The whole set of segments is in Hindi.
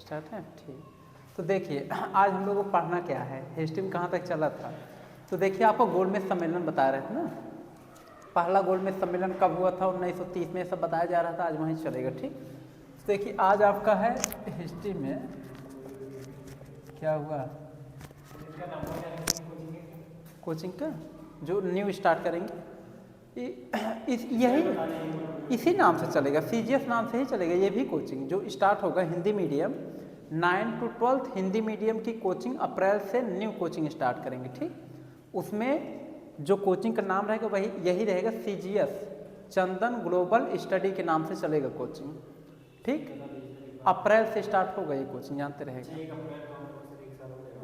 स्टार्ट है ठीक। तो देखिए आज हम लोगों को पढ़ना क्या है, हिस्ट्री में कहाँ तक चला था। तो देखिए आपको गोलमेज सम्मेलन बता रहे थे ना, पहला गोलमेज सम्मेलन कब हुआ था 1930 में, सब बताया जा रहा था, आज वहीं चलेगा ठीक। तो देखिए आज आपका है हिस्ट्री में क्या हुआ, कोचिंग का जो न्यू स्टार्ट करेंगे यही इसी नाम से चलेगा, CGS नाम से ही चलेगा। ये भी कोचिंग जो स्टार्ट होगा Hindi medium 9 to 12 Hindi medium की कोचिंग अप्रैल से न्यू कोचिंग स्टार्ट करेंगे ठीक। उसमें जो कोचिंग का नाम रहेगा वही यही रहेगा, CGS चंदन ग्लोबल स्टडी के नाम से चलेगा कोचिंग ठीक। अप्रैल से स्टार्ट होगा ये कोचिंग, जानते रहेगा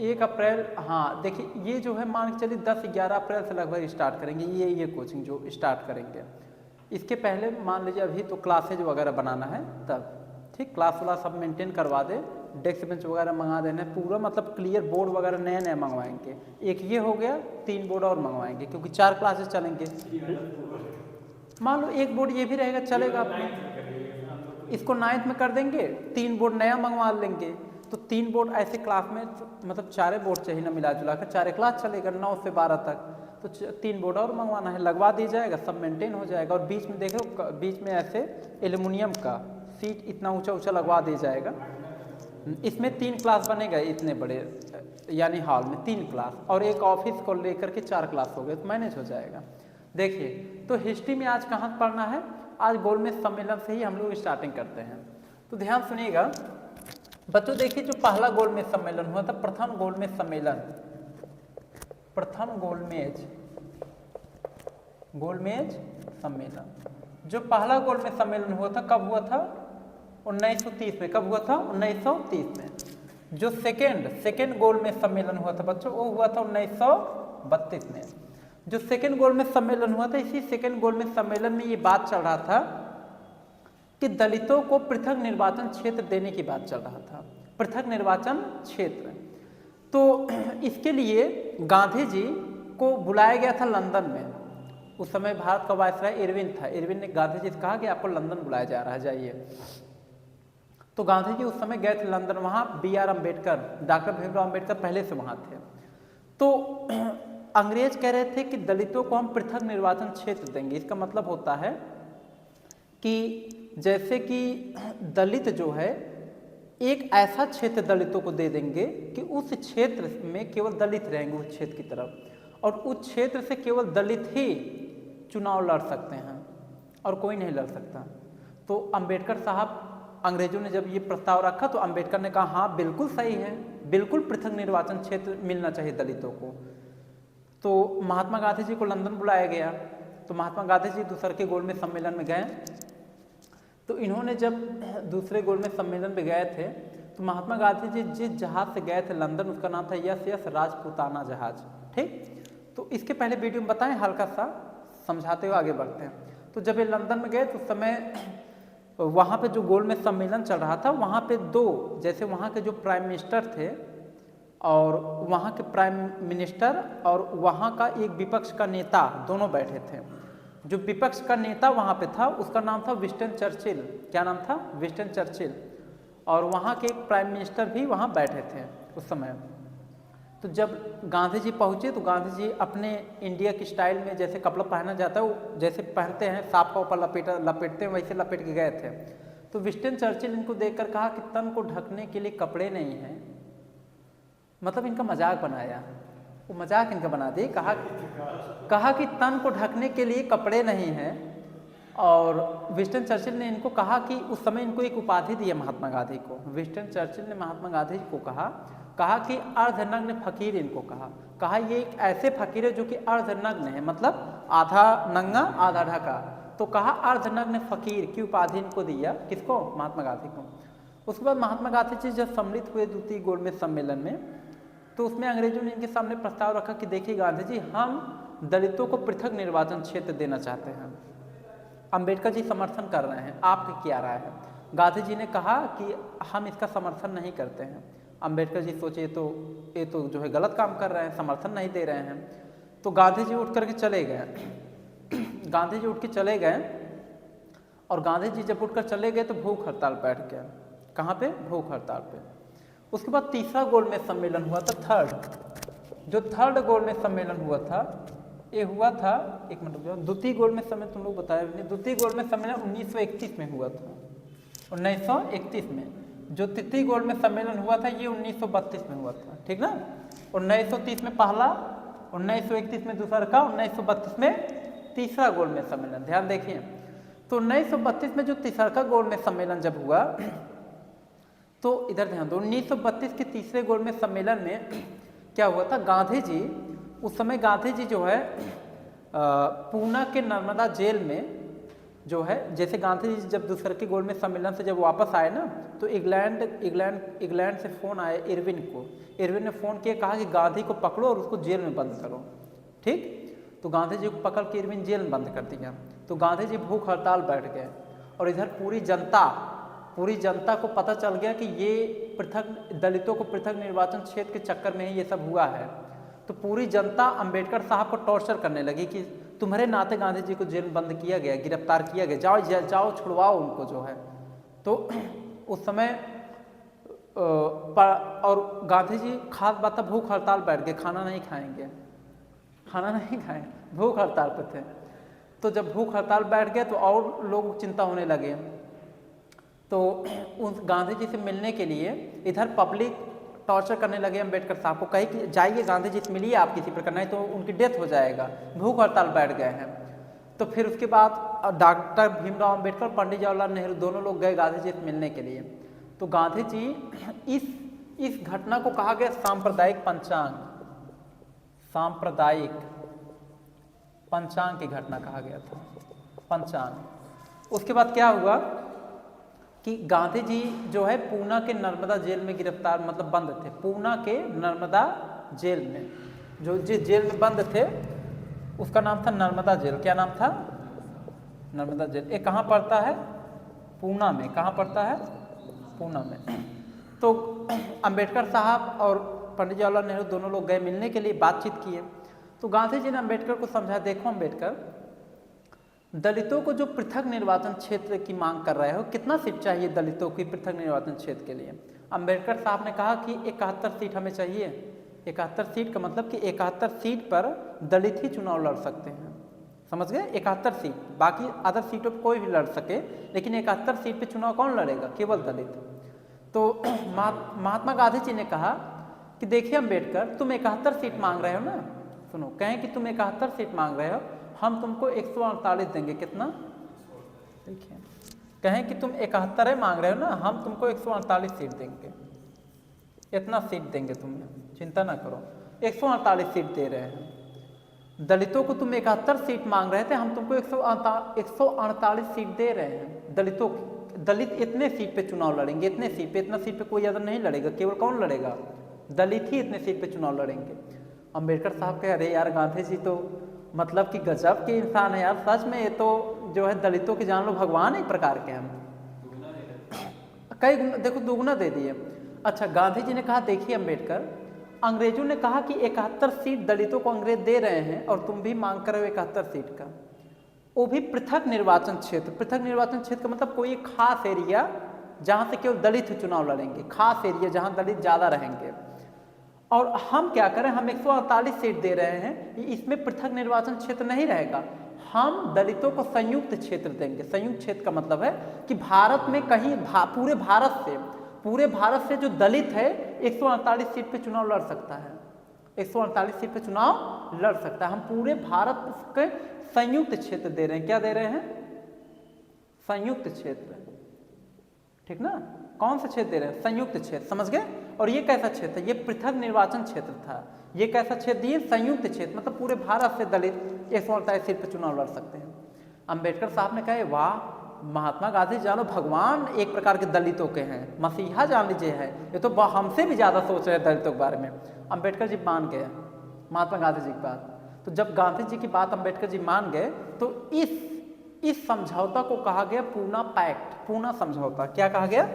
1 अप्रैल। हाँ देखिए ये जो है मान के चलिए 10-11 अप्रैल से लगभग स्टार्ट करेंगे ये कोचिंग जो स्टार्ट करेंगे। इसके पहले मान लीजिए अभी तो क्लासेज वगैरह बनाना है तब ठीक, क्लास वाला सब मेंटेन करवा दे, डेस्क बेंच वगैरह मंगा देना है पूरा, मतलब क्लियर बोर्ड वगैरह नए नए मंगवाएंगे। एक ये हो गया, 3 बोर्ड और मंगवाएंगे क्योंकि 4 क्लासेज चलेंगे। मान लो एक बोर्ड ये भी रहेगा चलेगा अपना, इसको 9th में कर देंगे, 3 बोर्ड नया मंगवा लेंगे। तो 3 बोर्ड ऐसे क्लास में मतलब 4 बोर्ड चाहिए ना, मिला जुला कर 4 क्लास चलेगा 9 से 12 तक, तो 3 बोर्ड और मंगवाना है, लगवा दी जाएगा, सब मेंटेन हो जाएगा। और बीच में देख लो, बीच में ऐसे एल्युमिनियम का सीट इतना ऊंचा ऊंचा लगवा दिया जाएगा। इसमें 3 क्लास बनेगा इतने बड़े, यानी हॉल में 3 क्लास, और एक ऑफिस को लेकर के 4 क्लास हो गए तो मैनेज हो जाएगा। देखिए तो हिस्ट्री में आज कहाँ पढ़ना है, आज गोलमेज सम्मेलन से ही हम लोग स्टार्टिंग करते हैं। तो ध्यान सुनिएगा बच्चों, देखिए जो पहला गोलमेज सम्मेलन हुआ था, प्रथम गोलमेज सम्मेलन, प्रथम गोलमेज सम्मेलन, जो पहला गोलमेज सम्मेलन हुआ था कब हुआ था 1930 में। कब हुआ था 1930 में। जो सेकेंड गोलमेज सम्मेलन हुआ था बच्चों वो हुआ था 1932 में। जो सेकेंड गोलमेज सम्मेलन हुआ था, इसी सेकेंड गोलमेज सम्मेलन में ये बात चल रहा था कि दलितों को पृथक निर्वाचन क्षेत्र देने की बात चल रहा था, पृथक निर्वाचन क्षेत्र। तो इसके लिए गांधी जी को बुलाया गया था लंदन में। उस समय भारत का वायसराय इरविन था, इरविन ने गांधी जी से कहा कि आपको लंदन बुलाया जा रहा है, जाइए। तो गांधी जी उस समय गए थे लंदन, वहाँ BR अम्बेडकर, डॉक्टर भीमराव अम्बेडकर पहले से वहाँ थे। तो अंग्रेज कह रहे थे कि दलितों को हम पृथक निर्वाचन क्षेत्र देंगे। इसका मतलब होता है कि जैसे कि दलित जो है एक ऐसा क्षेत्र दलितों को दे देंगे कि उस क्षेत्र में केवल दलित रहेंगे उस क्षेत्र की तरफ, और उस क्षेत्र से केवल दलित ही चुनाव लड़ सकते हैं और कोई नहीं लड़ सकता। तो अंबेडकर साहब, अंग्रेजों ने जब ये प्रस्ताव रखा तो अंबेडकर ने कहा हाँ बिल्कुल सही है, बिल्कुल पृथक निर्वाचन क्षेत्र मिलना चाहिए दलितों को। तो महात्मा गांधी जी को लंदन बुलाया गया। तो महात्मा गांधी जी दूसरे के गोलमेज सम्मेलन में गए। तो इन्होंने जब दूसरे गोलमेज सम्मेलन में गए थे तो महात्मा गांधी जी जिस जहाज से गए थे लंदन, उसका नाम था यस राजपूताना जहाज ठीक। तो इसके पहले वीडियो में बताएं, हल्का सा समझाते हुए आगे बढ़ते हैं। तो जब ये लंदन में गए तो उस समय वहाँ पे जो गोलमेज सम्मेलन चल रहा था, वहाँ पे 2 जैसे वहाँ के जो प्राइम मिनिस्टर थे और वहाँ के प्राइम मिनिस्टर और वहाँ का एक विपक्ष का नेता दोनों बैठे थे। जो विपक्ष का नेता वहाँ पे था उसका नाम था विंस्टन चर्चिल। क्या नाम था? Winston Churchill. और वहाँ के एक प्राइम मिनिस्टर भी वहाँ बैठे थे उस समय। तो जब गांधी जी पहुँचे तो गांधी जी अपने इंडिया की स्टाइल में जैसे कपड़ा पहना जाता है वो जैसे पहनते हैं, साफ का ऊपर लपेटते हैं, वैसे लपेट के गए थे। तो विंस्टन चर्चिल इनको देखकर कहा कि तन को ढकने के लिए कपड़े नहीं हैं, मतलब इनका मजाक बनाया, वो मजाक इनका बना दी। कहा कि तन को ढकने के लिए कपड़े नहीं हैं। और विंस्टन चर्चिल ने इनको कहा कि उस समय इनको एक उपाधि दी है महात्मा गांधी को। विंस्टन चर्चिल ने महात्मा गांधी को कहा कि अर्धनग्न फकीर इनको कहा ये एक ऐसे फकीर है जो कि अर्धनग्न है, मतलब आधा नंगा आधा ढका। तो कहा अर्धनग्न फकीर की उपाधि इनको दिया, किसको? महात्मा गांधी को। उसके बाद महात्मा गांधी जी जब सम्मिलित हुए द्वितीय गोलमेज सम्मेलन में, तो उसमें अंग्रेजों ने इनके सामने प्रस्ताव रखा कि देखिए गांधी जी, हम दलितों को पृथक निर्वाचन क्षेत्र देना चाहते हैं। अंबेडकर जी समर्थन कर रहे हैं, आपकी क्या राय है? गांधी जी ने कहा कि हम इसका समर्थन नहीं करते हैं। अंबेडकर जी सोचे ये तो जो है गलत काम कर रहे हैं, समर्थन नहीं दे रहे हैं। तो गांधी जी उठ करके चले गए। गांधी जी उठ के चले गए और गांधी जी जब उठकर चले गए तो भूख हड़ताल बैठ गया। कहाँ पे? भूख हड़ताल पे। उसके बाद तीसरा गोलमेज सम्मेलन हुआ था, थर्ड। जो थर्ड गोलमेज सम्मेलन हुआ था, ये हुआ था, एक मिनट रुक जाओ, द्वितीय गोलमेज सम्मेलन तुम लोग बताया नहीं। द्वितीय गोलमेज सम्मेलन 1931 में हुआ था, 1931 में। जो तृतीय गोलमेज सम्मेलन हुआ था ये 1932 में हुआ था, ठीक ना। 1930 में पहला, 1931 में दूसरा रखा, 1932 में तीसरा गोलमेज सम्मेलन। ध्यान देखिए, तो 1932 में जो तीसरा गोलमेज सम्मेलन जब हुआ, तो इधर ध्यान दो, 1932 के तीसरे गोलमेज सम्मेलन में क्या हुआ था, गांधी जी, उस समय गांधी जी जो है पूना के नर्मदा जेल में जो है, जैसे गांधी जी जब दूसरे के गोलमेज सम्मेलन से जब वापस आए ना, तो इंग्लैंड से फ़ोन आया इरविन को। इरविन ने फ़ोन किया, कहा कि गांधी को पकड़ो और उसको जेल में बंद करो, ठीक। तो गांधी जी को पकड़ के इरविन जेल में बंद कर दिया। तो गांधी जी भूख हड़ताल बैठ गए, और इधर पूरी जनता को पता चल गया कि ये पृथक दलितों को पृथक निर्वाचन क्षेत्र के चक्कर में ही ये सब हुआ है। तो पूरी जनता अंबेडकर साहब को टॉर्चर करने लगी कि तुम्हारे नाते गांधी जी को जेल बंद किया गया, गिरफ्तार किया गया, जाओ छुड़वाओ उनको जो है। तो उस समय और गांधी जी खास बात था, भूख हड़ताल बैठ गए, खाना नहीं खाएंगे, भूख हड़ताल पे थे। तो जब भूख हड़ताल बैठ गए तो और लोग चिंता होने लगे। तो उस गांधी जी से मिलने के लिए इधर पब्लिक टॉर्चर करने लगे अंबेडकर साहब को, कहे कि जाइए गांधी जी से मिलिए आप किसी प्रकार, नहीं तो उनकी डेथ हो जाएगा, भूख हड़ताल बैठ गए हैं। तो फिर उसके बाद डॉक्टर भीमराव अंबेडकर, पंडित जवाहरलाल नेहरू दोनों लोग गए गांधी जी से मिलने के लिए। तो गांधी जी इस घटना को कहा गया सांप्रदायिक पंचांग की घटना कहा गया था, पंचांग। उसके बाद क्या हुआ कि गांधी जी जो है पूना के नर्मदा जेल में गिरफ्तार, मतलब बंद थे, पूना के नर्मदा जेल में, जो जिस जेल में बंद थे उसका नाम था नर्मदा जेल। क्या नाम था? नर्मदा जेल। ये कहाँ पड़ता है? पूना में। कहाँ पड़ता है? पूना में। तो अंबेडकर साहब और पंडित जवाहरलाल नेहरू दोनों लोग गए मिलने के लिए, बातचीत किए। तो गांधी जी ने अंबेडकर को समझा, देखो अंबेडकर, दलितों को जो पृथक निर्वाचन क्षेत्र की मांग कर रहे हो, कितना सीट चाहिए दलितों की पृथक निर्वाचन क्षेत्र के लिए? अंबेडकर साहब ने कहा कि 71 सीट हमें चाहिए। 71 सीट का मतलब कि 71 सीट पर दलित ही चुनाव लड़ सकते हैं, समझ गए? 71 सीट, बाकी अदर सीटों पर कोई भी लड़ सके, लेकिन 71 सीट पे चुनाव कौन लड़ेगा? केवल दलित। तो महात्मा गांधी जी ने कहा कि देखिए अंबेडकर, तुम 71 सीट मांग रहे हो ना, सुनो, कहें कि तुम 71 सीट मांग रहे हो, हम तुमको 148 देंगे। कितना? देखिए, कहें कि तुम 71 मांग रहे हो ना, हम तुमको 148 सीट देंगे, इतना सीट देंगे तुम्हें, चिंता ना करो, 148 सीट दे रहे हैं। दलितों को तुम 71 सीट मांग रहे थे, हम तुमको 148 सीट दे रहे हैं। दलितों की, दलित इतने सीट पे चुनाव लड़ेंगे, इतने सीट पे, इतना सीट पे कोई अदर नहीं लड़ेगा, केवल कौन लड़ेगा? दलित ही इतने सीट पे चुनाव लड़ेंगे। अंबेडकर साहब कहे, अरे यार गांधी जी तो मतलब कि गजब के इंसान है यार, सच में ये तो जो है दलितों की जान लो भगवान एक प्रकार के हम, कई देखो दुगुना दे दिए। अच्छा, गांधी जी ने कहा, देखिए अंबेडकर, अंग्रेजों ने कहा कि 71 सीट दलितों को अंग्रेज दे रहे हैं और तुम भी मांग कर रहे हो 71 सीट का, वो भी पृथक निर्वाचन क्षेत्र। पृथक निर्वाचन क्षेत्र का मतलब कोई खास एरिया जहाँ से केवल दलित चुनाव लड़ेंगे, खास एरिया जहाँ दलित ज़्यादा रहेंगे। और हम क्या करें, हम 148 सीट दे रहे हैं, इसमें पृथक निर्वाचन क्षेत्र नहीं रहेगा, हम दलितों को संयुक्त क्षेत्र देंगे। संयुक्त क्षेत्र का मतलब है कि भारत में कहीं पूरे भारत से जो दलित है 148 सीट पे चुनाव लड़ सकता है, 148 सीट पे चुनाव लड़ सकता है। हम पूरे भारत के संयुक्त क्षेत्र दे रहे हैं। क्या दे रहे हैं? संयुक्त क्षेत्र, ठीक ना? कौन सा क्षेत्र दे रहे हैं? संयुक्त क्षेत्र, समझ गए? और ये कैसा क्षेत्र है? ये पृथक निर्वाचन क्षेत्र था। ये कैसा क्षेत्र दिए? संयुक्त क्षेत्र, मतलब पूरे भारत से दलित 148 सीट पर चुनाव लड़ सकते हैं। अंबेडकर साहब ने कहा, वाह, महात्मा गांधी जानो भगवान एक प्रकार के दलितों के हैं, मसीहा जान लीजिए है, ये तो हमसे भी ज़्यादा सोच रहे हैं दलितों के बारे में। अंबेडकर जी मान गए महात्मा गांधी जी की बात। तो जब गांधी जी की बात अंबेडकर जी मान गए, तो इस समझौता को कहा गया पूना पैक्ट, पूना समझौता। क्या कहा गया?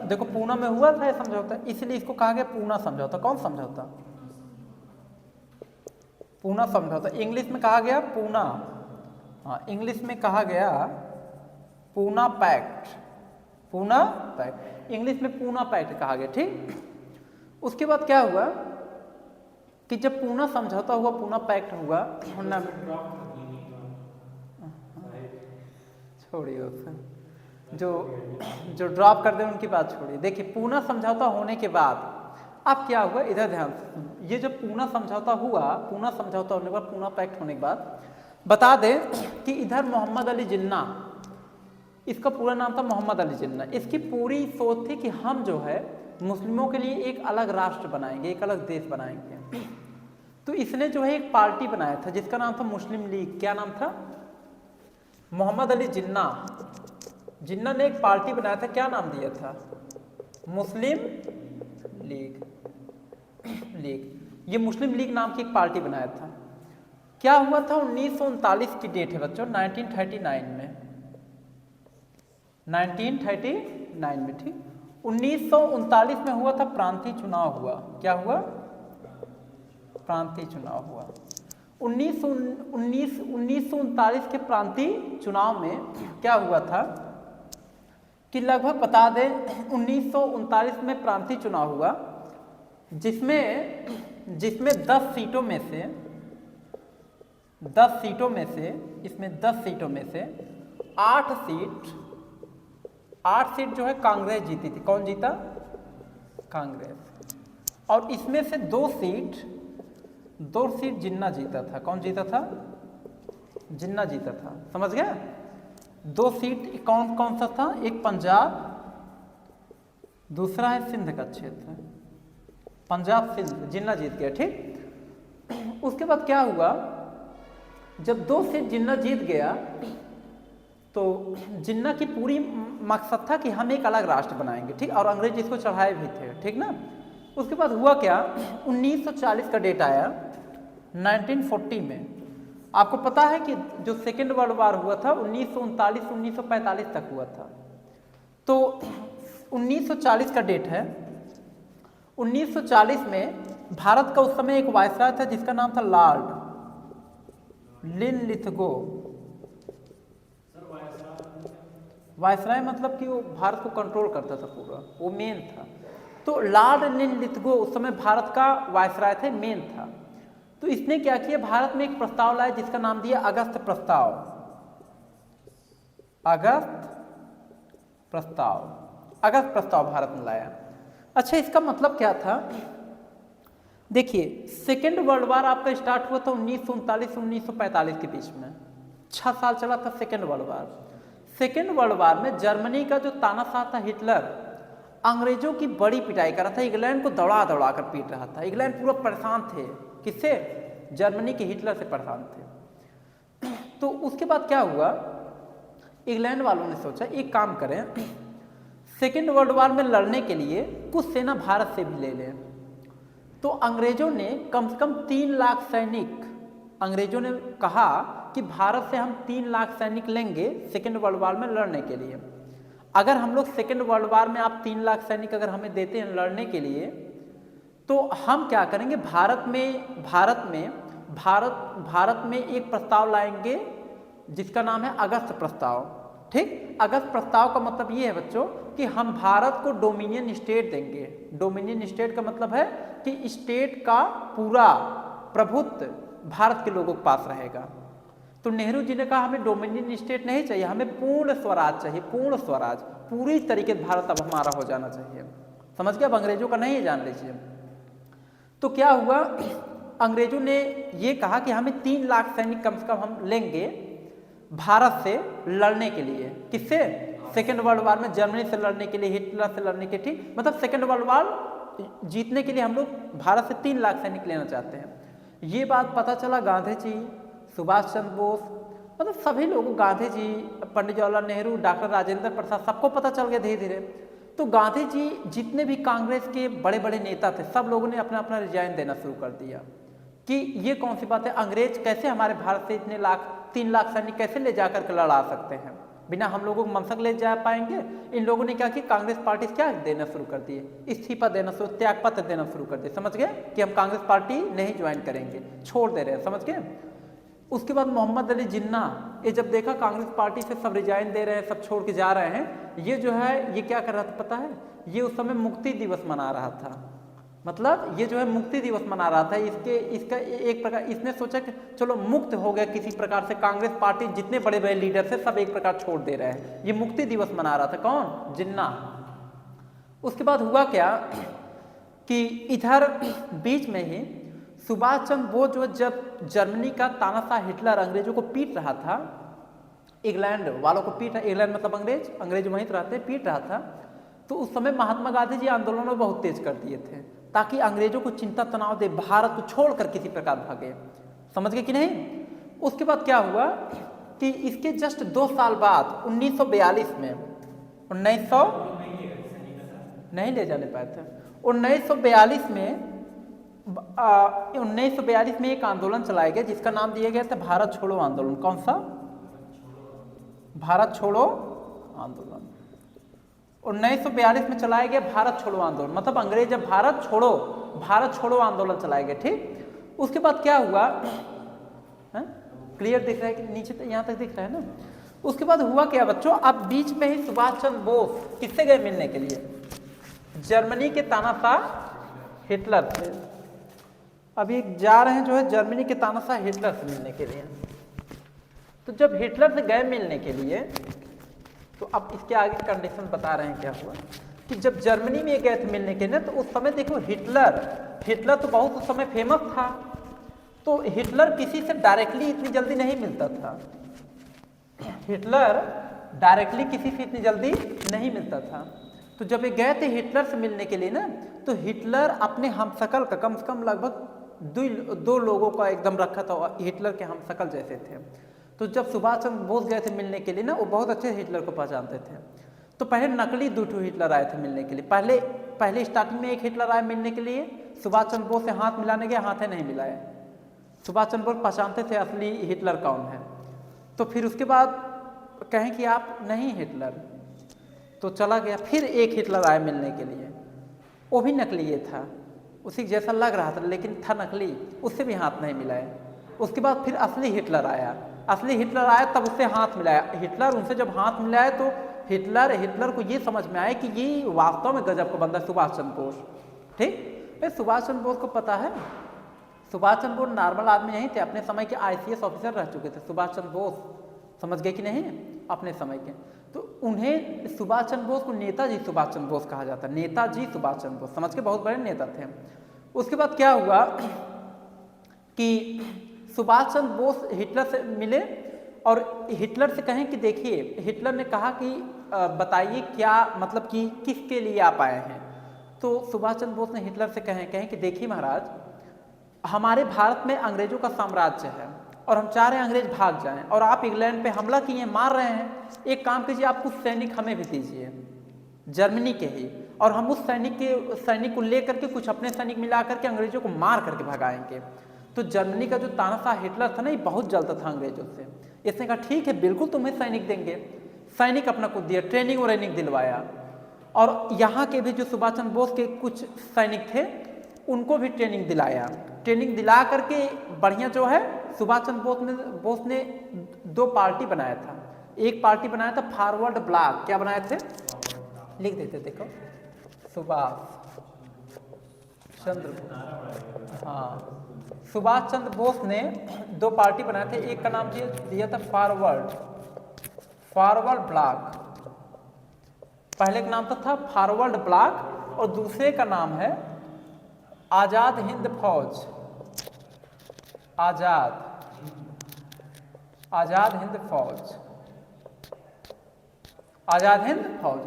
देखो पूना में हुआ था ये समझौता, इसलिए इसको कहा गया पूना समझौता। कौन समझौता? पूना समझौता। इंग्लिश में कहा गया पूना, हाँ, इंग्लिश में कहा गया Poona pact, Poona pact, English में पूना पैक्ट कहा गया, ठीक। उसके बाद क्या हुआ कि जब पूना समझौता हुआ, पूना पैक्ट हुआ, छोड़िए उससे, जो ड्रॉप कर दे उनकी बात छोड़िए। देखिए पूना समझौता होने के बाद अब क्या हुआ, इधर ध्यान से, ये जब पूना समझौता हुआ, पूना समझौता होने के बाद, पूना पैक्ट होने के बाद बता दें कि इधर मोहम्मद अली जिन्ना, इसका पूरा नाम था मोहम्मद अली जिन्ना, इसकी पूरी सोच थी कि हम जो है मुस्लिमों के लिए एक अलग राष्ट्र बनाएंगे, एक अलग देश बनाएंगे। तो इसने जो है एक पार्टी बनाया था जिसका नाम था मुस्लिम लीग। क्या नाम था? मोहम्मद अली जिन्ना, जिन्ना ने एक पार्टी बनाया था, क्या नाम दिया था? मुस्लिम लीग। ये मुस्लिम लीग नाम की एक पार्टी बनाया था। क्या हुआ था? 1939 की डेट है बच्चों, 1939 में, 1939 में, ठीक। 1939 में हुआ था प्रांतीय चुनाव हुआ। क्या हुआ? प्रांतीय चुनाव हुआ। 1939 के प्रांतीय चुनाव में क्या हुआ था कि लगभग बता दें 1939 में प्रांतीय चुनाव हुआ, जिसमें 10 सीटों में से इसमें 10 सीटों में से 8 सीट जो है कांग्रेस जीती थी। कौन जीता? कांग्रेस। और इसमें से 2 सीट जिन्ना जीता था। कौन जीता था? जिन्ना जीता था। समझ गया? 2 सीट कौन सा था? एक पंजाब, दूसरा है सिंध का क्षेत्र, पंजाब सिंध, जिन्ना जीत गया, ठीक। उसके बाद क्या हुआ, जब 2 सीट जिन्ना जीत गया तो जिन्ना की पूरी मकसद था कि हम एक अलग राष्ट्र बनाएंगे, ठीक। और अंग्रेज इसको चढ़ाए भी थे, ठीक ना। उसके बाद हुआ क्या, 1940 का डेट आया, 1940 में आपको पता है कि जो सेकेंड वर्ल्ड वार हुआ था 1939-1945 तक हुआ था। तो 1940 का डेट है। 1940 में भारत का उस समय एक वायसराय था जिसका नाम था लॉर्ड लिनलिथगो। वायसराय मतलब कि वो भारत को कंट्रोल करता था पूरा, वो मेन था। तो लॉर्ड लिनलिथगो उस समय भारत का वायसराय थे, मेन था। तो इसने क्या किया, भारत में एक प्रस्ताव लाया जिसका नाम दिया अगस्त प्रस्ताव। अगस्त प्रस्ताव भारत में लाया। अच्छा, इसका मतलब क्या था? देखिए, सेकेंड वर्ल्ड वार आपका स्टार्ट हुआ था 1939-1945 के बीच में, 6 साल चला था second world war. Second world war में जर्मनी का जो तानाशाह था हिटलर, अंग्रेजों की बड़ी पिटाई कर रहा था, इंग्लैंड को दौड़ा कर पीट रहा था। इंग्लैंड पूरा परेशान थे, किससे? जर्मनी के हिटलर से परेशान थे। तो उसके बाद क्या हुआ, इंग्लैंड वालों ने सोचा एक काम करें, सेकेंड वर्ल्ड वार में लड़ने के लिए कुछ सेना भारत से भी ले लें। तो अंग्रेजों ने कम से कम 3 लाख सैनिक, अंग्रेजों ने कहा कि भारत से हम 3 लाख सैनिक लेंगे सेकेंड वर्ल्ड वार में लड़ने के लिए। अगर हम लोग सेकेंड वर्ल्ड वार में आप 3 लाख सैनिक अगर हमें देते हैं लड़ने के लिए, तो हम क्या करेंगे, भारत में एक प्रस्ताव लाएंगे जिसका नाम है अगस्त प्रस्ताव, ठीक। अगस्त प्रस्ताव का मतलब ये है बच्चों कि हम भारत को डोमिनियन स्टेट देंगे। डोमिनियन स्टेट का मतलब है कि स्टेट का पूरा प्रभुत्व भारत के लोगों के पास रहेगा। तो नेहरू जी ने कहा हमें डोमिनियन स्टेट नहीं चाहिए, हमें पूर्ण स्वराज चाहिए, पूर्ण स्वराज, पूरी तरीके से भारत अब हमारा हो जाना चाहिए। समझ गया? अब अंग्रेजों का नहीं जान लीजिए। तो क्या हुआ, अंग्रेजों ने ये कहा कि हमें 3 लाख सैनिक कम से कम हम लेंगे भारत से लड़ने के लिए। किससे? सेकेंड वर्ल्ड वार में जर्मनी से लड़ने के लिए, हिटलर से लड़ने के, ठीक। मतलब सेकेंड वर्ल्ड वार जीतने के लिए हम लोग भारत से 3 लाख सैनिक लेना चाहते हैं। ये बात पता चला गांधी जी, सुभाष चंद्र बोस, मतलब सभी लोगों, गांधी जी, पंडित जवाहरलाल नेहरू, डॉक्टर राजेंद्र प्रसाद, सबको पता चल गया धीरे धीरे। तो गांधी जी, जितने भी कांग्रेस के बड़े बड़े नेता थे, सब लोगों ने अपना अपना रिजाइन देना शुरू कर दिया कि ये कौन सी बात है, अंग्रेज कैसे हमारे भारत से इतने 3 लाख सैनिक कैसे ले जाकर के लड़ा सकते हैं, बिना हम लोगों को मनसक ले जा पाएंगे। इन लोगों ने क्या किया, कांग्रेस पार्टी क्या देना शुरू कर दिए, इस्तीफा देना शुरू, त्यागपत्र देना शुरू कर दिए। समझ गए कि हम कांग्रेस पार्टी नहीं ज्वाइन करेंगे, छोड़ दे रहे हैं। समझ गए? उसके बाद मोहम्मद अली जिन्ना, ये जब देखा कांग्रेस पार्टी से सब रिजाइन दे रहे हैं, सब छोड़ के जा रहे हैं, ये जो है ये क्या कर रहा था पता है, ये उस समय मुक्ति दिवस मना रहा था। मतलब ये जो है मुक्ति दिवस मना रहा था। इसका एक प्रकार इसने सोचा कि चलो मुक्त हो गया किसी प्रकार से, कांग्रेस पार्टी जितने बड़े बड़े लीडर थे सब एक प्रकार छोड़ दे रहे हैं। ये मुक्ति दिवस मना रहा था कौन, जिन्ना। उसके बाद हुआ क्या कि इधर बीच में ही सुभाष चंद्र बोस जो जब जर्मनी का तानाशाह हिटलर अंग्रेजों को पीट रहा था, इंग्लैंड वालों को इंग्लैंड मतलब अंग्रेज वहीं रहते, पीट रहा था, तो उस समय महात्मा गांधी जी आंदोलन में बहुत तेज कर दिए थे ताकि अंग्रेजों को चिंता तनाव दे, भारत को छोड़कर किसी प्रकार भागे। समझ गए कि नहीं। उसके बाद क्या हुआ कि इसके जस्ट 2 साल बाद 1942 में 1900 नहीं ले जाने पाए थे 1942 में एक आंदोलन चलाया गया जिसका नाम दिया गया था भारत छोड़ो आंदोलन। कौन सा, भारत छोड़ो आंदोलन। 1942 में चलाया गया भारत छोड़ो आंदोलन, मतलब अंग्रेज जब भारत छोड़ो आंदोलन चलाया गया। ठीक, उसके बाद क्या हुआ, क्लियर दिख रहा है कि नीचे तक, यहाँ तक दिख रहा है ना। उसके बाद हुआ क्या बच्चों, अब बीच में ही सुभाष चंद्र बोस किससे गए मिलने के लिए, जर्मनी के तानाशाह हिटलर से। अभी जा रहे हैं जो है जर्मनी के तानाशाह हिटलर से मिलने के लिए। तो जब हिटलर से गए मिलने के लिए, तो अब इसके आगे कंडीशन बता रहे हैं क्या हुआ कि जब जर्मनी में गए थे मिलने के लिए, तो उस समय देखो हिटलर तो बहुत उस समय फेमस था, तो हिटलर किसी से डायरेक्टली इतनी जल्दी नहीं मिलता था। हिटलर डायरेक्टली किसी से इतनी जल्दी नहीं मिलता था। तो जब ये गए थे हिटलर से मिलने के लिए ना, तो हिटलर अपने हमशक्ल का कम से कम लगभग दो लोगों का एकदम रखा था, हिटलर के हमशक्ल जैसे थे। तो जब सुभाष चंद्र बोस गए थे मिलने के लिए ना, वो बहुत अच्छे हिटलर को पहचानते थे। तो पहले नकली 2 हिटलर आए थे मिलने के लिए। पहले स्टार्टिंग में एक हिटलर आया मिलने के लिए, सुभाष चंद्र बोस से हाथ मिलाने गया, हाथ नहीं मिलाया। सुभाष चंद्र बोस पहचानते थे असली हिटलर कौन है। तो फिर उसके बाद कहें कि आप नहीं हिटलर, तो चला गया। फिर एक हिटलर आया मिलने के लिए, वो भी नकली ये था, उसी जैसा लग रहा था लेकिन था नकली, उससे भी हाथ नहीं मिलाया। उसके बाद फिर असली हिटलर आया तब उससे हाथ मिलाया। हिटलर उनसे जब हाथ मिलाया तो हिटलर को ये समझ में आया कि ये वास्तव में गजब का बंदा सुभाष चंद्र बोस। ठीक, सुभाष चंद्र बोस को पता है, सुभाष चंद्र बोस नॉर्मल आदमी नहीं थे, अपने समय के ICS ऑफिसर रह चुके थे सुभाष चंद्र बोस। समझ गए कि नहीं, अपने समय के। तो उन्हें सुभाष चंद्र बोस को नेताजी सुभाष चंद्र बोस कहा जाता है, नेताजी सुभाष चंद्र बोस, समझ के बहुत बड़े नेता थे। उसके बाद क्या हुआ कि सुभाष चंद्र बोस हिटलर से मिले और हिटलर से कहें कि देखिए, हिटलर ने कहा कि बताइए क्या मतलब कि किसके लिए आप आए हैं। तो सुभाष चंद्र बोस ने हिटलर से कहें कि देखिए महाराज, हमारे भारत में अंग्रेजों का साम्राज्य है और हम चाह रहे हैं अंग्रेज भाग जाएं, और आप इंग्लैंड पे हमला किए, मार रहे हैं। एक काम कीजिए, आप कुछ सैनिक हमें भी दीजिए जर्मनी के ही, और हम उस सैनिक को लेकर के कुछ अपने सैनिक मिला करके अंग्रेजों को मार करके भगाएंगे। तो जर्मनी का जो तानाशाह हिटलर था ना, ये बहुत जलता था अंग्रेजों से। इसने कहा ठीक है, बिल्कुल तुम्हें सैनिक देंगे। सैनिक अपना कुछ दिया, ट्रेनिंग दिलवाया, और यहाँ के भी जो सुभाष चंद्र बोस के कुछ सैनिक थे उनको भी ट्रेनिंग दिलाया। ट्रेनिंग दिला करके बढ़िया जो है सुभाष चंद्र बोस ने 2 पार्टी बनाया था। एक पार्टी बनाया था फॉरवर्ड ब्लॉक, क्या बनाए थे, लिख देते देखो, सुभाष चंद्र, हाँ, सुभाष चंद्र बोस ने 2 पार्टी बनाए थे। एक का नाम दिया था फॉरवर्ड ब्लॉक, पहले का नाम था फॉरवर्ड ब्लॉक, और दूसरे का नाम है आजाद हिंद फौज। आजाद हिंद फौज,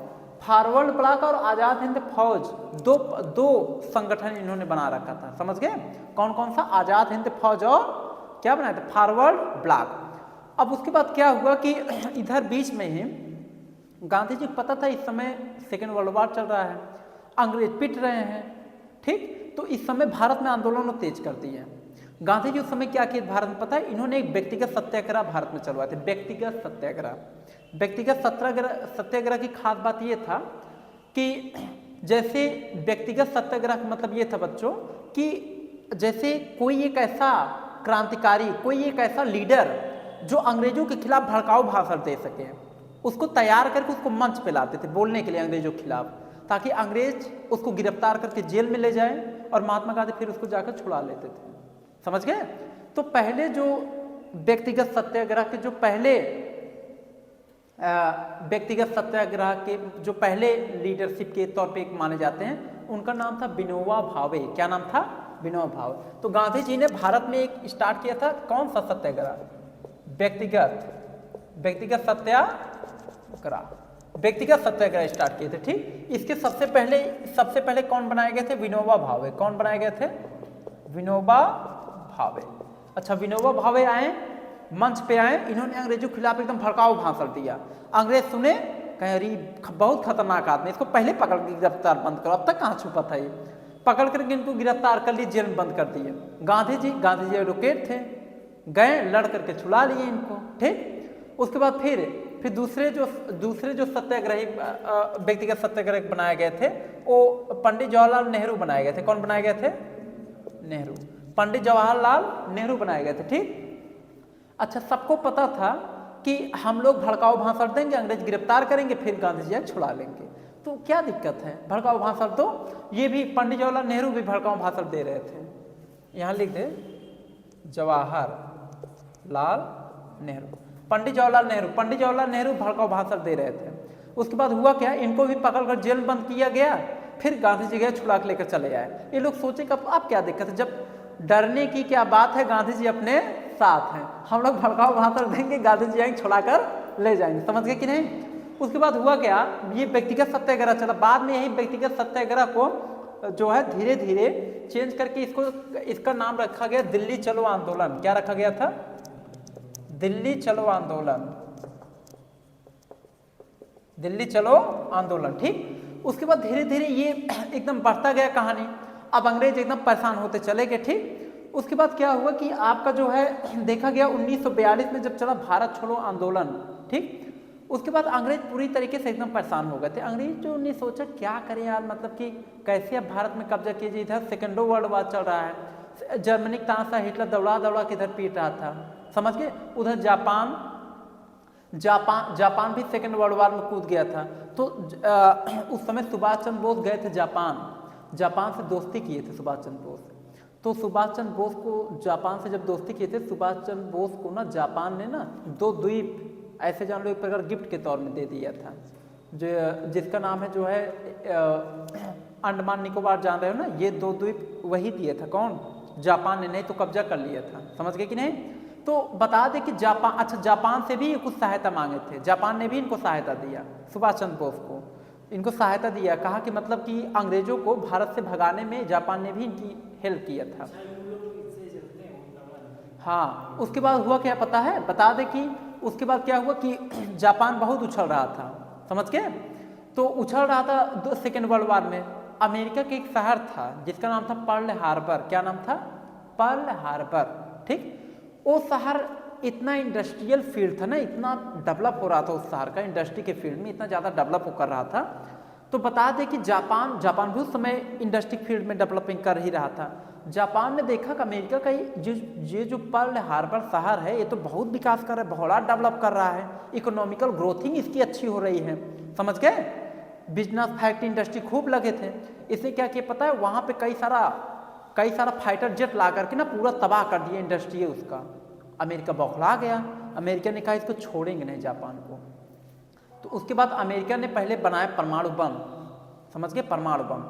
फॉरवर्ड ब्लॉक और आजाद हिंद फौज, दो संगठन इन्होंने बना रखा था। समझ गए कौन कौन सा, आजाद हिंद फौज और क्या बनाया था, फॉरवर्ड ब्लॉक। अब उसके बाद क्या हुआ कि इधर बीच में ही गांधी जी को पता था इस समय सेकेंड वर्ल्ड वॉर चल रहा है, अंग्रेज पिट रहे हैं। ठीक, तो इस समय भारत में आंदोलन तेज कर दिए। गांधी जी उस समय क्या किए भारत में पता है, इन्होंने एक व्यक्तिगत सत्याग्रह भारत में चलवाए थे। व्यक्तिगत सत्याग्रह की खास बात ये था कि जैसे व्यक्तिगत सत्याग्रह का मतलब ये था बच्चों कि जैसे कोई एक ऐसा क्रांतिकारी, कोई एक ऐसा लीडर जो अंग्रेजों के खिलाफ भड़काऊ भाषण दे सके, उसको तैयार करके उसको मंच पे लाते थे बोलने के लिए अंग्रेजों के खिलाफ, ताकि अंग्रेज उसको गिरफ्तार करके जेल में ले जाए और महात्मा गांधी फिर उसको जाकर छुड़ा लेते थे। समझ गए? तो पहले जो व्यक्तिगत सत्याग्रह के जो पहले व्यक्तिगत सत्याग्रह के जो पहले लीडरशिप के तौर पे माने जाते हैं, उनका नाम था विनोबा भावे। क्या नाम था? विनोबा भावे। तो गांधी जी ने भारत में एक स्टार्ट किया था, कौन सा सत्याग्रह? व्यक्तिगत सत्याग्रह स्टार्ट किए थे। ठीक, इसके सबसे पहले कौन बनाए गए थे? विनोबा भावे। कौन बनाए गए थे? विनोबा भावे। अच्छा, विनोबा भावे आए, मंच पे आए, इन्होंने अंग्रेजों के खिलाफ एकदम भड़काऊ भाषण दिया। अंग्रेज सुने, कहे अरे बहुत खतरनाक आदमी, इसको पहले पकड़ के गिरफ्तार बंद करो, अब तक कहाँ छुपा था ये। पकड़ करके इनको गिरफ्तार कर लिए, जेल में बंद कर दिए। गांधी जी एडवोकेट थे, गए लड़ करके छुड़ा लिए इनको। ठीक, उसके बाद फिर दूसरे जो सत्याग्रही व्यक्तिगत सत्याग्रह बनाए गए थे, वो पंडित जवाहरलाल नेहरू बनाए गए थे। कौन बनाए गए थे? नेहरू। पंडित जवाहरलाल नेहरू बनाए गए थे। ठीक, अच्छा, सबको पता था कि हम लोग भड़काऊ भाषण देंगे, अंग्रेज गिरफ्तार करेंगे, फिर गांधी जी छुड़ा लेंगे। तो क्या दिक्कत है? भड़काऊ भाषण तो ये भी पंडित जवाहरलाल नेहरू भी भड़काऊ भाषण दे रहे थे। यहाँ लिख दे जवाहरलाल नेहरू, पंडित जवाहरलाल नेहरू भड़काऊ भाषण दे रहे थे। उसके बाद हुआ क्या? इनको भी पकड़कर जेल बंद किया गया, फिर गांधी जी गए छुड़ा के लेकर चले आए। ये लोग सोचे कि अब क्या दिक्कत है, जब डरने की क्या बात है, गांधी जी अपने साथ हैं, हम लोग भड़काऊ भाषण देंगे, गांधी जी आएंगे छुड़ा कर ले जाएंगे। समझ गए कि नहीं? उसके बाद हुआ क्या? ये व्यक्तिगत सत्याग्रह चला। बाद में यही व्यक्तिगत सत्याग्रह को जो है धीरे धीरे चेंज करके इसका नाम रखा गया दिल्ली चलो आंदोलन। क्या रखा गया था? दिल्ली चलो आंदोलन। दिल्ली चलो आंदोलन। ठीक, उसके बाद धीरे धीरे ये एकदम बढ़ता गया कहानी। अब अंग्रेज एकदम परेशान होते चले गए। ठीक, उसके बाद क्या हुआ कि आपका जो है देखा गया 1942 में जब चला भारत छोड़ो आंदोलन। ठीक, उसके बाद अंग्रेज पूरी तरीके से एकदम परेशान हो गए थे। अंग्रेजों ने सोचा क्या करें यार, मतलब कि कैसे अब भारत में कब्जा कीजिए। इधर सेकेंडो वर्ल्ड वार चल रहा है, जर्मनी का तानाशाह हिटलर दौड़ा के इधर पीट रहा था। समझ गए? उधर जापान भी सेकेंड वर्ल्ड वार में कूद गया था। तो उस समय सुभाष चंद्र बोस गए थे जापान से दोस्ती किए थे सुभाष चंद्र बोस। तो सुभाष चंद्र बोस को जापान से जब दोस्ती किए थे, सुभाष चंद्र बोस को ना जापान ने ना 2 द्वीप ऐसे जान लो एक प्रकार गिफ्ट के तौर में दे दिया था, जो जिसका नाम है जो है अंडमान निकोबार। जान रहे हो ना, ये 2 द्वीप वही दिए था। कौन? जापान ने, नहीं तो कब्जा कर लिया था। समझ गए कि नहीं? तो बता दें कि जापान से भी कुछ सहायता मांगे थे, जापान ने भी इनको सहायता दिया, सुभाष चंद्र बोस को इनको सहायता दिया। कहा कि मतलब कि अंग्रेजों को भारत से भगाने में जापान ने भी इनकी हेल्प किया था। हाँ, उसके बाद हुआ क्या पता है? बता दें कि उसके बाद क्या हुआ कि जापान बहुत उछल रहा था। समझ गए? तो उछल रहा था सेकेंड वर्ल्ड वार में। अमेरिका के एक शहर था जिसका नाम था पर्ल हार्बर। क्या नाम था? Pearl Harbor. ठीक, वो शहर इतना इंडस्ट्रियल फील्ड था ना, इतना डेवलप हो रहा था उस शहर का, इंडस्ट्री के फील्ड में इतना ज़्यादा डेवलप कर रहा था। तो बता दें कि जापान भी उस समय इंडस्ट्री फील्ड में डेवलपिंग कर ही रहा था। जापान ने देखा कि अमेरिका का ये जो पर्ल हार्बर शहर है, ये तो बहुत विकास कर रहा है, बहुत डेवलप कर रहा है, इकोनॉमिकल ग्रोथिंग इसकी अच्छी हो रही है। समझ गए? बिजनेस फैक्ट्री इंडस्ट्री खूब लगे थे। इसने क्या किया पता है? वहाँ पे कई सारा फाइटर जेट ला करके ना पूरा तबाह कर दिया इंडस्ट्री उसका। अमेरिका बौखला गया। अमेरिका ने कहा इसको छोड़ेंगे नहीं जापान को। तो उसके बाद अमेरिका ने पहले बनाया परमाणु बम। समझ गए? परमाणु बम।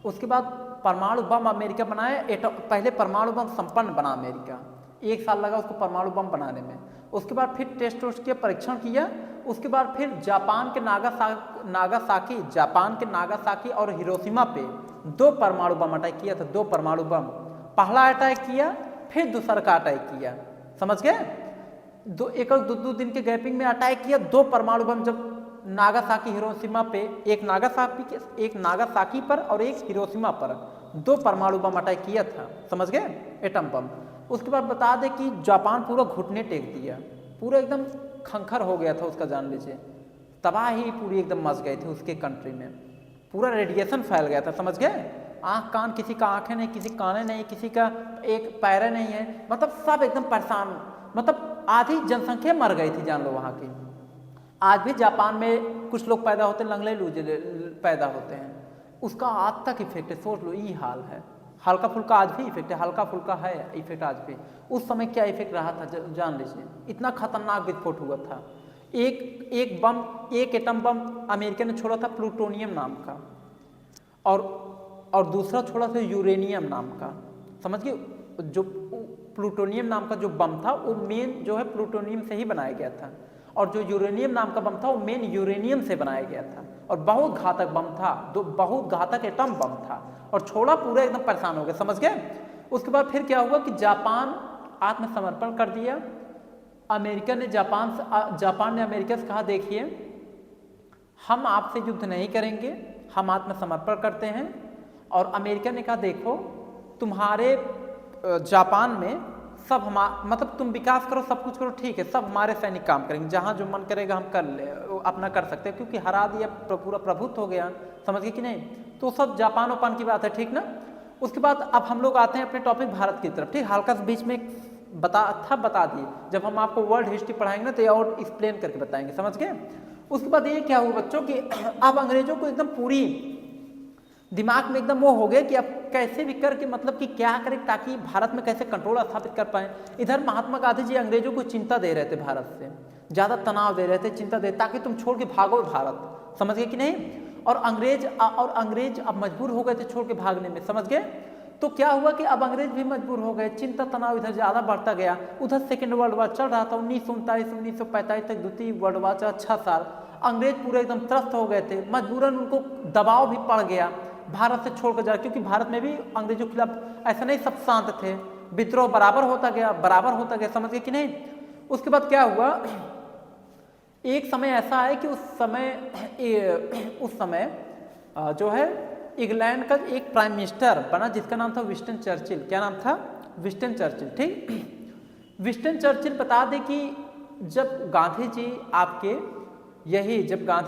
उसके बाद परमाणु बम अमेरिका बनाया, पहले परमाणु बम संपन्न बना अमेरिका। 1 साल लगा उसको परमाणु बम बनाने में। उसके बाद फिर टेस्ट किया, परीक्षण किया। उसके बाद फिर जापान के नागासाकी और हिरोशिमा पे 2 परमाणु बम अटैक किया था। 2 परमाणु बम, पहला अटैक किया, फिर दूसरा का अटैक किया। समझ गए? 2 दिन के गैपिंग में अटैक किया 2 परमाणु बम। जब नागासाकी हिरोशिमा पे, एक नागासाकी पर और एक हिरोशिमा पर 2 परमाणु बम अटैक किया था। समझ गए? Atom bomb. उसके बाद बता दें कि जापान पूरा घुटने टेक दिया, पूरा एकदम खंखर हो गया था उसका, जान लीजिए तबाही पूरी एकदम मच गई थी उसके कंट्री में, पूरा रेडिएशन फैल गया था। समझ गए? आँख कान, किसी का आंखें नहीं, किसी काने नहीं, किसी का एक पैर नहीं है, मतलब सब एकदम परेशान, मतलब आधी जनसंख्या मर गई थी जान लो वहाँ की। आज भी जापान में कुछ लोग पैदा होते हैं लंगड़े लूजे पैदा होते हैं, उसका आज तक इफेक्ट है। सोच लो, ये हाल है। हल्का फुल्का आज भी इफेक्ट है, हल्का फुल्का है इफेक्ट आज भी। उस समय क्या इफेक्ट रहा था जान लीजिए, इतना खतरनाक विस्फोट हुआ था। एक एटम बम अमेरिका ने छोड़ा था प्लूटोनियम नाम का, और दूसरा छोड़ा था यूरेनियम नाम का। समझ गए? जो प्लूटोनियम नाम का जो बम था वो मेन जो है प्लूटोनियम से ही बनाया गया था, और जो यूरेनियम नाम का बम था वो मेन यूरेनियम से बनाया गया था, और बहुत घातक बम था, बहुत घातक एटम बम था, और छोड़ा पूरा एकदम परेशान हो गया। समझ गए? उसके बाद फिर क्या हुआ कि जापान आत्मसमर्पण कर दिया। जापान ने अमेरिका से कहा देखिए हम आपसे युद्ध नहीं करेंगे, हम आत्मसमर्पण करते हैं। और अमेरिका ने कहा देखो तुम्हारे जापान में सब मतलब तुम विकास करो, सब कुछ करो, ठीक है, सब हमारे सैनिक काम करेंगे, जहाँ जो मन करेगा हम कर ले अपना कर सकते हैं, क्योंकि हरा दिया, पूरा प्रभुत्व हो गया। समझ गए कि नहीं? तो सब जापान ओपान की बात है, ठीक ना। उसके बाद अब हम लोग आते हैं अपने टॉपिक भारत की तरफ, ठीक। हल्का बीच में बता दिए, जब हम आपको वर्ल्ड हिस्ट्री पढ़ाएंगे ना तो ये और एक्सप्लेन करके बताएंगे। समझ गए? उसके बाद ये क्या हुआ बच्चों कि अब अंग्रेजों को एकदम पूरी दिमाग में एकदम वो हो गया कि अब कैसे भी करके मतलब कि क्या करें ताकि भारत में कैसे कंट्रोल स्थापित कर पाए। इधर महात्मा गांधी जी अंग्रेजों को चिंता दे रहे थे, भारत से ज़्यादा तनाव दे रहे थे, चिंता दे ताकि तुम छोड़ के भागो भारत। समझ गए कि नहीं? और अंग्रेज अब मजबूर हो गए थे छोड़ के भागने में। समझ गए? तो क्या हुआ कि अब अंग्रेज भी मजबूर हो गए, चिंता तनाव इधर ज़्यादा बढ़ता गया। उधर सेकेंड वर्ल्ड वॉर चल रहा था, 1939-1945 तक द्वितीय वर्ल्ड वॉर चला 6 साल। अंग्रेज पूरे एकदम त्रस्त हो गए थे, मजबूरन उनको दबाव भी पड़ गया भारत से छोड़कर जा, क्योंकि भारत में भी अंग्रेजों के खिलाफ ऐसा नहीं सब शांत थे, विद्रोह बराबर होता गया। समझ गए कि नहीं? उसके बाद क्या हुआ, एक समय ऐसा है कि उस समय जो है इंग्लैंड का एक प्राइम मिनिस्टर बना जिसका नाम था विंस्टन चर्चिल। क्या नाम था? विंस्टन चर्चिल, ठीक। विंस्टन चर्चिल बता दें कि जब गांधी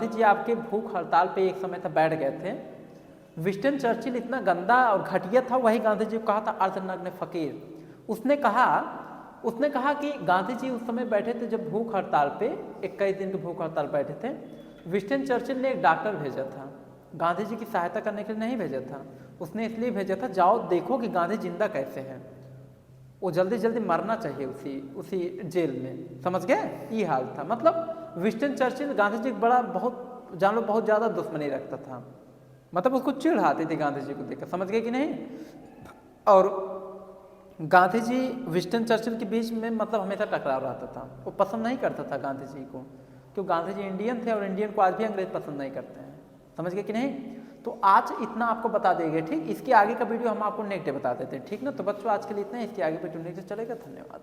जी आपके भूख हड़ताल पे एक समय था बैठ गए थे, विंस्टन चर्चिल इतना गंदा और घटिया था, वही गांधी जी को कहा था अर्धनग्न फकीर। उसने कहा कि गांधी जी उस समय बैठे थे जब भूख हड़ताल पे 21 दिन के भूख हड़ताल बैठे थे, विंस्टन चर्चिल ने एक डॉक्टर भेजा था, गांधी जी की सहायता करने के लिए नहीं भेजा था। उसने इसलिए भेजा था जाओ देखो कि गांधी जिंदा कैसे हैं, वो जल्दी जल्दी मरना चाहिए उसी जेल में। समझ गए? ये हाल था। मतलब विंस्टन चर्चिल गांधी जी बहुत ज़्यादा दुश्मनी रखता था, मतलब उसको चिढ़ आती थी गांधी जी को देखकर। समझ गए कि नहीं? और गांधी जी विंस्टन चर्चिल के बीच में मतलब हमेशा टकराव रहता था, वो पसंद नहीं करता था गांधी जी को, क्योंकि गांधी जी इंडियन थे और इंडियन को आज भी अंग्रेज पसंद नहीं करते हैं। समझ गए कि नहीं? तो आज इतना आपको बता देंगे, ठीक। इसके आगे का वीडियो हम आपको नेक्स्ट डे बता देते हैं, ठीक ना। तो बच्चों आज के लिए इतना ही, इसके आगे वीडियो नेक्स्ट चलेगा। धन्यवाद।